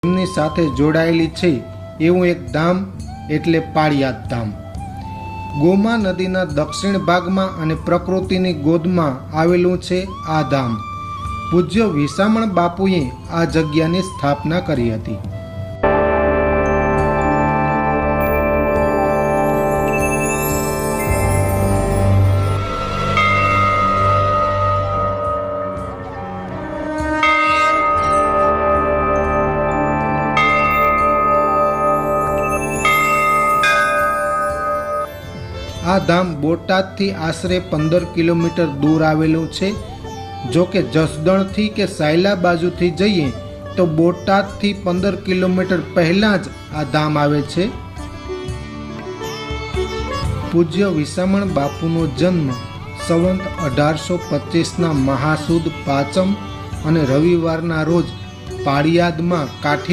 તેમની સાથે જોડાયેલી છે એવું એક ધામ એટલે પાળિયાદ ધામ. ગોમા નદીના દક્ષિણ ભાગમાં અને પ્રકૃતિની ગોદમાં આવેલું છે આ ધામ. પૂજ્ય વિસામણ બાપુએ આ જગ્યાની સ્થાપના કરી હતી. આ ધામ બોટાદથી આશરે 15 કિલોમીટર દૂર આવેલું છે. જો કે જસદણથી કે સાયલા બાજુથી જઈએ તો બોટાદથી 15 કિલોમીટર પહેલાં જ આ ધામ આવે છે. પૂજ્ય વિસામણ બાપુનો જન્મ સંવંત 1825ના મહાસુદ પાંચમ અને રવિવારના રોજ પાળિયાદમાં કાઠી